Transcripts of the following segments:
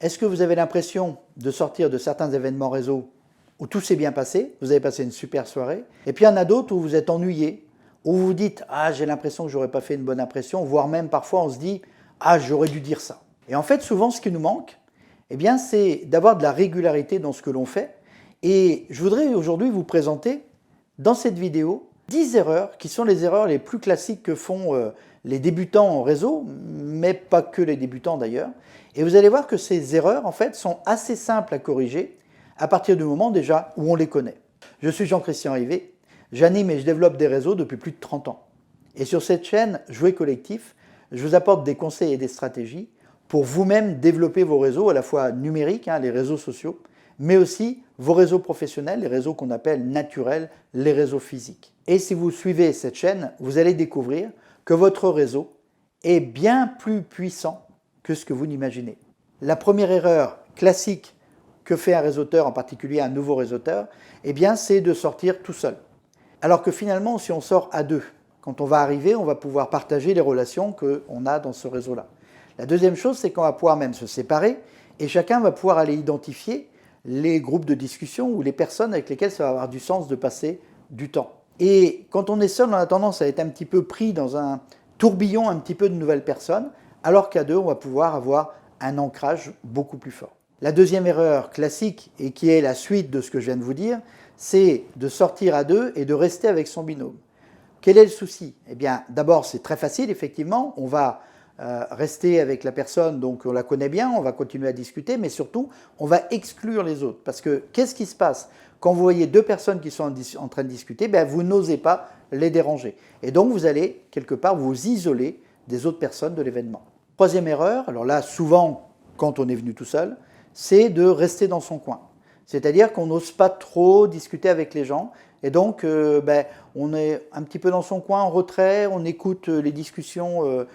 Est-ce que vous avez l'impression de sortir de certains événements réseau où tout s'est bien passé, vous avez passé une super soirée, et puis il y en a d'autres où vous êtes ennuyé, où vous vous dites « Ah, j'ai l'impression que je n'aurais pas fait une bonne impression », voire même parfois on se dit « Ah, j'aurais dû dire ça ». Et en fait, souvent, ce qui nous manque, eh bien, c'est d'avoir de la régularité dans ce que l'on fait. Et je voudrais aujourd'hui vous présenter, dans cette vidéo, 10 erreurs qui sont les erreurs les plus classiques que font les débutants en réseau, mais pas que les débutants d'ailleurs. Et vous allez voir que ces erreurs, en fait, sont assez simples à corriger à partir du moment déjà où on les connaît. Je suis Jean-Christian Rivet, j'anime et je développe des réseaux depuis plus de 30 ans. Et sur cette chaîne Jouer Collectif, je vous apporte des conseils et des stratégies pour vous-même développer vos réseaux, à la fois numériques, les réseaux sociaux, mais aussi vos réseaux professionnels, les réseaux qu'on appelle naturels, les réseaux physiques. Et si vous suivez cette chaîne, vous allez découvrir que votre réseau est bien plus puissant que ce que vous n'imaginez. La première erreur classique que fait un réseauteur, en particulier un nouveau réseauteur, eh bien, c'est de sortir tout seul. Alors que finalement, si on sort à deux, quand on va arriver, on va pouvoir partager les relations qu'on a dans ce réseau-là. La deuxième chose, c'est qu'on va pouvoir même se séparer et chacun va pouvoir aller identifier les groupes de discussion ou les personnes avec lesquelles ça va avoir du sens de passer du temps. Et quand on est seul, on a tendance à être un petit peu pris dans un tourbillon un petit peu de nouvelles personnes, alors qu'à deux, on va pouvoir avoir un ancrage beaucoup plus fort. La deuxième erreur classique, et qui est la suite de ce que je viens de vous dire, c'est de sortir à deux et de rester avec son binôme. Quel est le souci? Eh bien, d'abord, c'est très facile, effectivement. On va rester avec la personne, donc on la connaît bien, on va continuer à discuter, mais surtout, on va exclure les autres. Parce que qu'est-ce qui se passe quand vous voyez deux personnes qui sont en train de discuter? Vous n'osez pas les déranger. Et donc, vous allez, quelque part, vous isoler des autres personnes de l'événement. Troisième erreur, alors là, souvent, quand on est venu tout seul, c'est de rester dans son coin. C'est-à-dire qu'on n'ose pas trop discuter avec les gens. Et donc, on est un petit peu dans son coin, en retrait, on écoute les discussions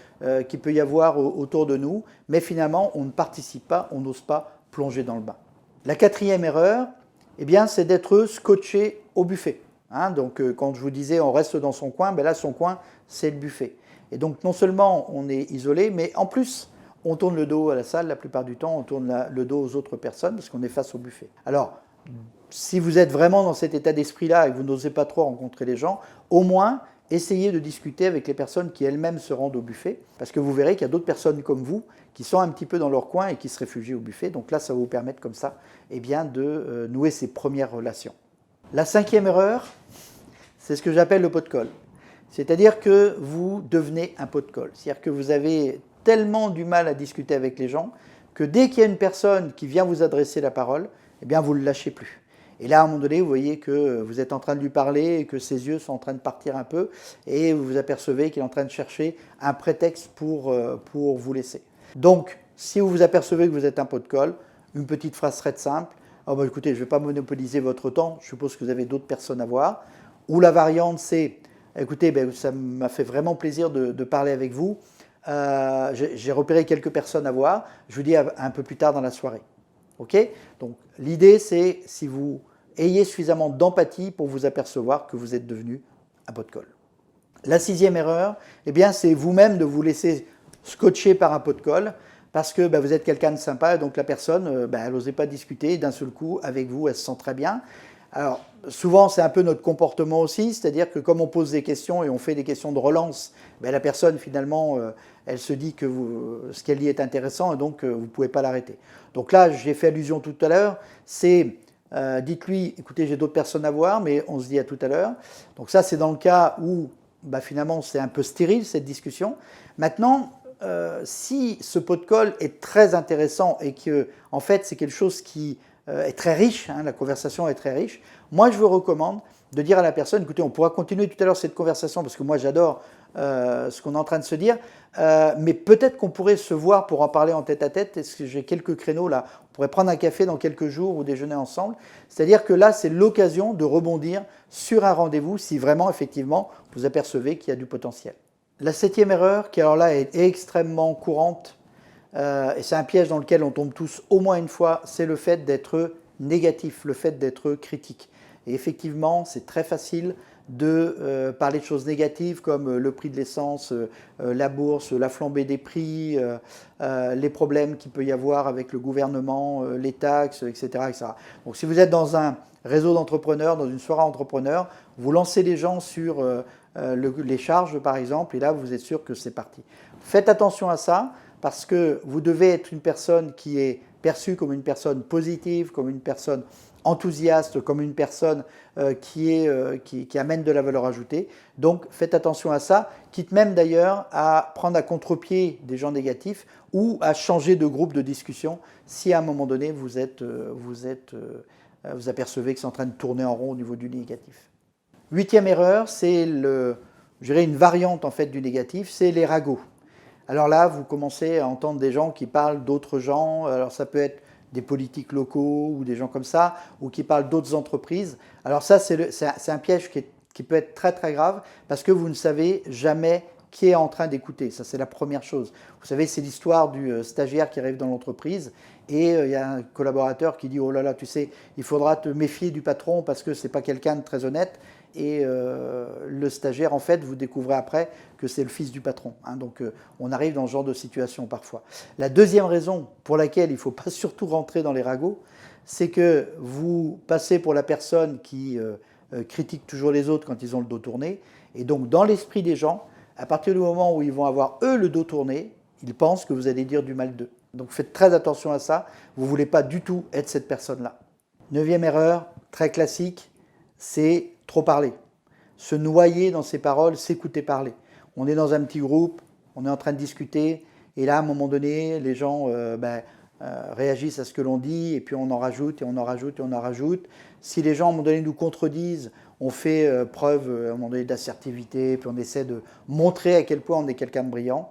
qu'il peut y avoir autour de nous, mais finalement, on ne participe pas, on n'ose pas plonger dans le bain. La quatrième erreur, eh bien, c'est d'être scotché au buffet. Donc, quand je vous disais on reste dans son coin, là, son coin, c'est le buffet. Et donc, non seulement on est isolé, mais en plus, on tourne le dos à la salle, la plupart du temps, on tourne le dos aux autres personnes parce qu'on est face au buffet. Alors, si vous êtes vraiment dans cet état d'esprit-là et que vous n'osez pas trop rencontrer les gens, au moins, essayez de discuter avec les personnes qui elles-mêmes se rendent au buffet, parce que vous verrez qu'il y a d'autres personnes comme vous qui sont un petit peu dans leur coin et qui se réfugient au buffet. Donc là, ça va vous permettre comme ça de nouer ces premières relations. La cinquième erreur, c'est ce que j'appelle le pot de colle. C'est-à-dire que vous devenez un pot de colle. C'est-à-dire que vous avez tellement du mal à discuter avec les gens que dès qu'il y a une personne qui vient vous adresser la parole, eh bien vous ne le lâchez plus. Et là, à un moment donné, vous voyez que vous êtes en train de lui parler et que ses yeux sont en train de partir un peu et vous vous apercevez qu'il est en train de chercher un prétexte pour vous laisser. Donc, si vous vous apercevez que vous êtes un pot de colle, une petite phrase très simple. Oh, écoutez, je ne vais pas monopoliser votre temps, je suppose que vous avez d'autres personnes à voir. Ou la variante, c'est, écoutez, ça m'a fait vraiment plaisir de parler avec vous. J'ai repéré quelques personnes à voir, je vous dis un peu plus tard dans la soirée. Okay? Donc l'idée, c'est si vous ayez suffisamment d'empathie pour vous apercevoir que vous êtes devenu un pot de colle. La sixième erreur, eh bien, c'est vous-même de vous laisser scotcher par un pot de colle parce que vous êtes quelqu'un de sympa et donc la personne, elle n'osait pas discuter et d'un seul coup, avec vous, elle se sent très bien. Alors, souvent, c'est un peu notre comportement aussi, c'est-à-dire que comme on pose des questions et on fait des questions de relance, la personne, finalement, elle se dit que ce qu'elle dit est intéressant et donc vous ne pouvez pas l'arrêter. Donc là, j'ai fait allusion tout à l'heure, c'est dites-lui, écoutez, j'ai d'autres personnes à voir, mais on se dit à tout à l'heure. Donc ça, c'est dans le cas où, finalement, c'est un peu stérile, cette discussion. Maintenant, si ce pot de colle est très intéressant et que, en fait, c'est quelque chose qui est très riche, la conversation est très riche, moi je vous recommande de dire à la personne, écoutez, on pourra continuer tout à l'heure cette conversation parce que moi j'adore ce qu'on est en train de se dire, mais peut-être qu'on pourrait se voir pour en parler en tête-à-tête, est-ce que j'ai quelques créneaux là, on pourrait prendre un café dans quelques jours ou déjeuner ensemble, c'est-à-dire que là c'est l'occasion de rebondir sur un rendez-vous si vraiment effectivement vous apercevez qu'il y a du potentiel. La septième erreur, qui alors là est extrêmement courante, et c'est un piège dans lequel on tombe tous au moins une fois, c'est le fait d'être négatif, le fait d'être critique. Et effectivement, c'est très facile de parler de choses négatives comme le prix de l'essence, la bourse, la flambée des prix, les problèmes qu'il peut y avoir avec le gouvernement, les taxes, etc., etc. Donc si vous êtes dans un réseau d'entrepreneurs, dans une soirée entrepreneur, vous lancez les gens sur les charges par exemple, et là vous êtes sûr que c'est parti. Faites attention à ça parce que vous devez être une personne qui est perçue comme une personne positive, comme une personne enthousiaste, comme une personne qui amène de la valeur ajoutée. Donc faites attention à ça, quitte même d'ailleurs à prendre à contre-pied des gens négatifs ou à changer de groupe de discussion si à un moment donné vous apercevez que c'est en train de tourner en rond au niveau du négatif. Huitième erreur, c'est une variante en fait du négatif, c'est les ragots. Alors là, vous commencez à entendre des gens qui parlent d'autres gens, alors ça peut être des politiques locaux ou des gens comme ça, ou qui parlent d'autres entreprises. Alors ça, c'est un piège qui peut être très très grave parce que vous ne savez jamais qui est en train d'écouter. Ça, c'est la première chose. Vous savez, c'est l'histoire du stagiaire qui arrive dans l'entreprise et il y a un collaborateur qui dit « Oh là là, tu sais, il faudra te méfier du patron parce que ce n'est pas quelqu'un de très honnête. » Et le stagiaire, en fait, vous découvrez après que c'est le fils du patron. Hein. Donc, on arrive dans ce genre de situation parfois. La deuxième raison pour laquelle il ne faut pas surtout rentrer dans les ragots, c'est que vous passez pour la personne qui critique toujours les autres quand ils ont le dos tourné. Et donc, dans l'esprit des gens, à partir du moment où ils vont avoir, eux, le dos tourné, ils pensent que vous allez dire du mal d'eux. Donc, faites très attention à ça. Vous ne voulez pas du tout être cette personne-là. Neuvième erreur, très classique, c'est trop parler. Se noyer dans ses paroles, s'écouter parler. On est dans un petit groupe, on est en train de discuter, et là, à un moment donné, les gens réagissent à ce que l'on dit, et puis on en rajoute, et on en rajoute, et on en rajoute. Si les gens, à un moment donné, nous contredisent, on fait preuve, à un moment donné, d'assertivité, puis on essaie de montrer à quel point on est quelqu'un de brillant.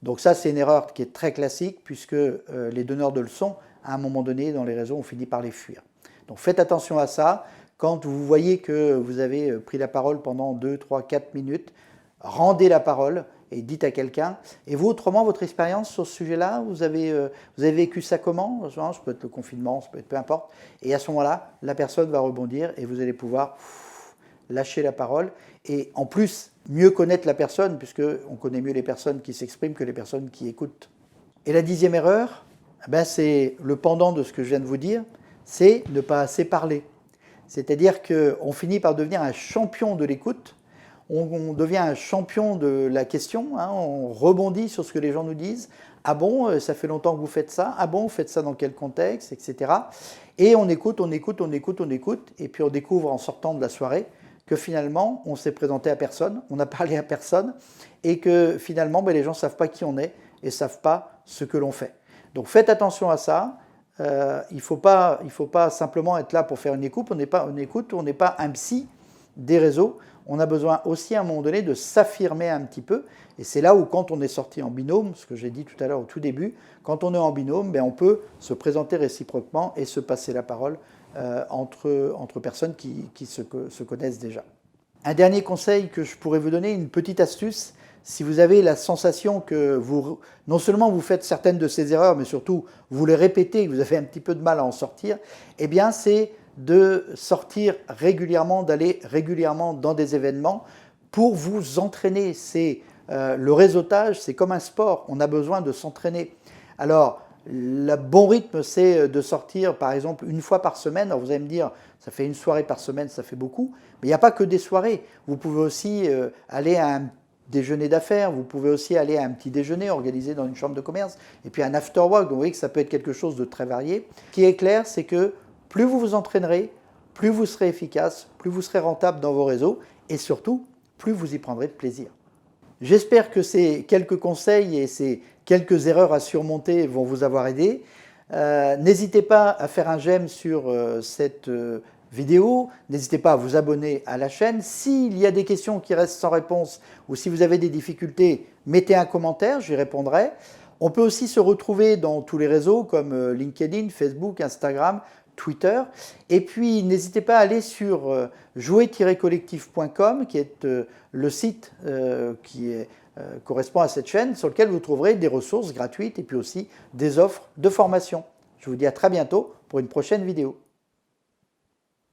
Donc ça, c'est une erreur qui est très classique, puisque les donneurs de leçons, à un moment donné, dans les réseaux, on finit par les fuir. Donc faites attention à ça. Quand vous voyez que vous avez pris la parole pendant 2, 3, 4 minutes, rendez la parole et dites à quelqu'un. Et vous, autrement, votre expérience sur ce sujet-là, vous avez vécu ça comment? Ça peut être le confinement, ça peut être peu importe. Et à ce moment-là, la personne va rebondir et vous allez pouvoir lâcher la parole. Et en plus, mieux connaître la personne, puisqu'on connaît mieux les personnes qui s'expriment que les personnes qui écoutent. Et la 10e erreur, c'est le pendant de ce que je viens de vous dire, c'est ne pas assez parler. C'est-à-dire qu'on finit par devenir un champion de l'écoute, on devient un champion de la question, hein, on rebondit sur ce que les gens nous disent. Ah bon, ça fait longtemps que vous faites ça? Ah bon, vous faites ça dans quel contexte? Etc. Et on écoute, et puis on découvre en sortant de la soirée que finalement, on s'est présenté à personne, on n'a parlé à personne, et que finalement, les gens ne savent pas qui on est et ne savent pas ce que l'on fait. Donc faites attention à ça. Il ne faut pas simplement être là pour faire une écoute, on n'est pas un psy des réseaux, on a besoin aussi à un moment donné de s'affirmer un petit peu, et c'est là où quand on est sorti en binôme, ce que j'ai dit tout à l'heure au tout début, quand on est en binôme, on peut se présenter réciproquement et se passer la parole entre personnes qui se connaissent déjà. Un dernier conseil que je pourrais vous donner, une petite astuce, si vous avez la sensation que non seulement vous faites certaines de ces erreurs, mais surtout vous les répétez, que vous avez un petit peu de mal à en sortir, eh bien c'est de sortir régulièrement, d'aller régulièrement dans des événements pour vous entraîner. Le réseautage, c'est comme un sport, on a besoin de s'entraîner. Alors, le bon rythme, c'est de sortir par exemple une fois par semaine. Alors vous allez me dire, ça fait une soirée par semaine, ça fait beaucoup, mais il n'y a pas que des soirées. Vous pouvez aussi aller à un déjeuner d'affaires, vous pouvez aussi aller à un petit déjeuner organisé dans une chambre de commerce, et puis un after work, donc vous voyez que ça peut être quelque chose de très varié. Ce qui est clair, c'est que plus vous vous entraînerez, plus vous serez efficace, plus vous serez rentable dans vos réseaux, et surtout, plus vous y prendrez de plaisir. J'espère que ces quelques conseils et ces quelques erreurs à surmonter vont vous avoir aidé. N'hésitez pas à faire un j'aime sur cette vidéo, n'hésitez pas à vous abonner à la chaîne. S'il y a des questions qui restent sans réponse ou si vous avez des difficultés, mettez un commentaire, j'y répondrai. On peut aussi se retrouver dans tous les réseaux comme LinkedIn, Facebook, Instagram, Twitter. Et puis, n'hésitez pas à aller sur jouer-collectif.com qui est le site qui correspond à cette chaîne sur lequel vous trouverez des ressources gratuites et puis aussi des offres de formation. Je vous dis à très bientôt pour une prochaine vidéo.